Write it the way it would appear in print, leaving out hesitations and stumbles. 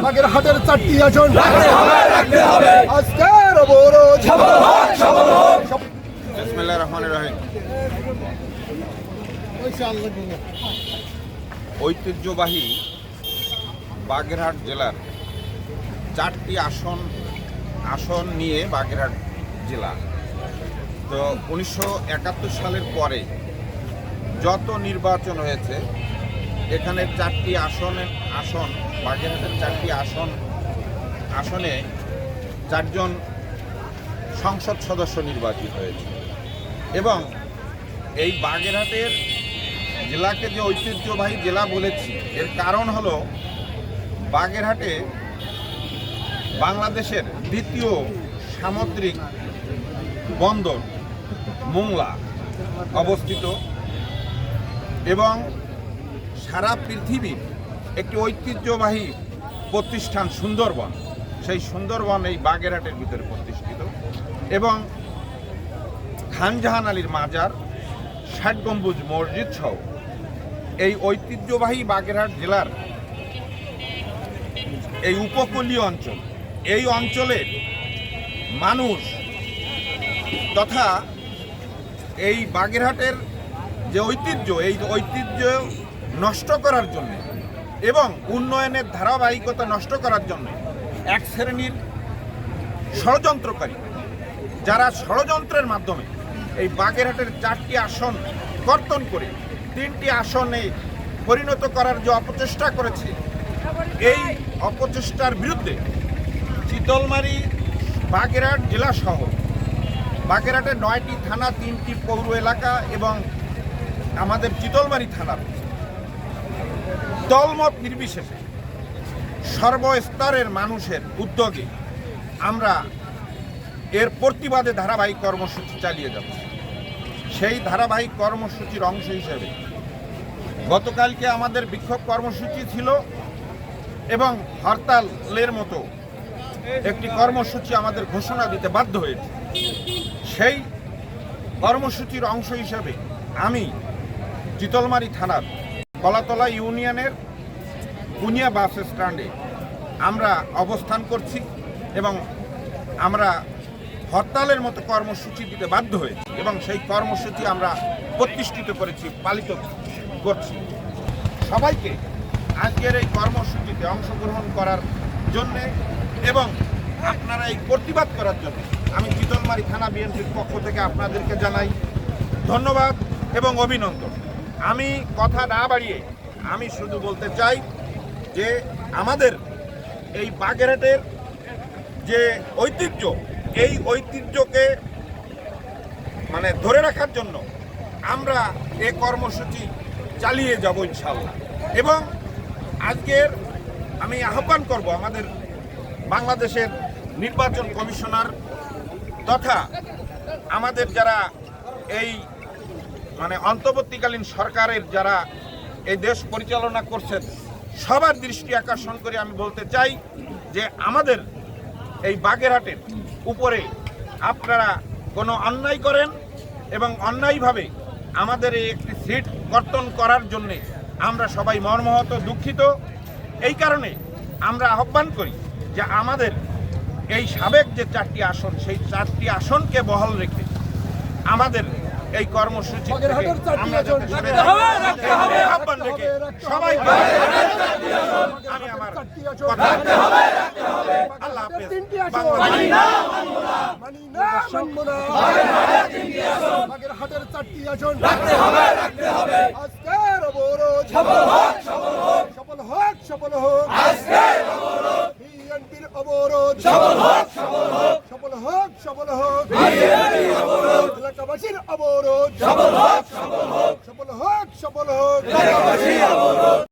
বাগেরহাটের 4টি আসন আজকের অবরোধ বিসমিল্লাহির রহমানির রহিম। ঐতিহ্যবাহী বাগেরহাট জেলার 4টি আসন নিয়ে বাগেরহাট জেলা। তো 1971 সালের পরে যত নির্বাচন হয়েছে এখানে 4টি আসন বাগেরহাটের 4টি আসনে 4 জন সংসদ সদস্য নির্বাচিত হয়েছে। এবং এই বাগেরহাটের জেলাকে যে ঐতিহ্যবাহী জেলা বলেছি এর কারণ হলো বাগেরহাটে বাংলাদেশের দ্বিতীয় সামুদ্রিক বন্দর মোংলা অবস্থিত এবং সারা পৃথিবীর একটি ঐতিহ্যবাহী প্রতিষ্ঠান সুন্দরবন, সেই সুন্দরবন এই বাগেরহাটের ভিতরে প্রতিষ্ঠিত। এবং খান জাহান আলীর মাজার, 60 গম্বুজ মসজিদ সহ এই ঐতিহ্যবাহী বাগেরহাট জেলার এই উপকূলীয় অঞ্চল, এই অঞ্চলের মানুষ তথা এই বাগেরহাটের যে ঐতিহ্য, এই ঐতিহ্য নষ্ট করার জন্য এবং উন্নয়নের ধারাবাহিকতা নষ্ট করার জন্য এক শ্রেণীর ষড়যন্ত্রকারী, যারা ষড়যন্ত্রের মাধ্যমে এই বাগেরহাটের 4টি আসন কর্তন করে 3টি আসনে পরিণত করার যে অপচেষ্টা করেছে, এই অপচেষ্টার বিরুদ্ধে চিতলমারী বাগেরহাট জেলা সহ বাগেরহাটের 9টি থানা, 3টি পৌর এলাকা এবং আমাদের চিতলমারী থানার দলমত নির্বিশেষে সর্বস্তরের মানুষের উদ্যোগে আমরা এর প্রতিবাদে ধারাবাহিক কর্মসূচি চালিয়ে যাচ্ছি। সেই ধারাবাহিক কর্মসূচির অংশ হিসেবে গতকালকে আমাদের বিক্ষোভ কর্মসূচি ছিল এবং হরতালের মতো একটি কর্মসূচি আমাদের ঘোষণা দিতে বাধ্য হয়েছে। সেই কর্মসূচির অংশ হিসেবে আমি চিতলমারী থানার কলাতলা ইউনিয়নের কুনিয়া বাস স্ট্যান্ডে আমরা অবস্থান করছি এবং আমরা হরতালের মতো কর্মসূচি দিতে বাধ্য হয়েছি এবং সেই কর্মসূচি আমরা প্রতিষ্ঠিত করেছি, পালিত করছি। সবাইকে আজকের এই কর্মসূচিতে অংশগ্রহণ করার জন্যে এবং আপনারা এই প্রতিবাদ করার জন্য আমি চিতলমারী থানা বিএনপির পক্ষ থেকে আপনাদেরকে জানাই ধন্যবাদ এবং অভিনন্দন। আমি কথা না বাড়িয়ে আমি শুধু বলতে চাই যে আমাদের এই বাগেরহাটের যে ঐতিহ্য, এই ঐতিহ্যকে ধরে রাখার জন্য আমরা এই কর্মসূচি চালিয়ে যাব ইনশাআল্লাহ। এবং আজকের আমি আহ্বান করব আমাদের বাংলাদেশের নির্বাচন কমিশনার তথা আমাদের যারা এই অন্তর্বর্তীকালীন সরকারের যারা এই দেশ পরিচালনা করছেন, সবার দৃষ্টি আকর্ষণ করে আমি বলতে চাই যে আমাদের এই বাগেরহাটের উপরে আপনারা কোনো অন্যায় করেন এবং অন্যায়ভাবে আমাদের এই একটি সিট কর্তন করার জন্যে আমরা সবাই মর্মাহত, দুঃখিত। এই কারণে আমরা আহ্বান করি যে আমাদের এই সাবেক যে 4টি আসন, সেই 4টি আসনকে বহাল রেখে আমাদের এই কর্মসূচি আহ্বান রেখে সবাই আমি আমার কথা আল্লাহ হাফেজ। বাগেরহাটের 4টি আসন আজকের অবরোধ সফল হোক বিএনপির অবরোধ সফল হোক এলাকাবাসীর অবরোধ সফল হোক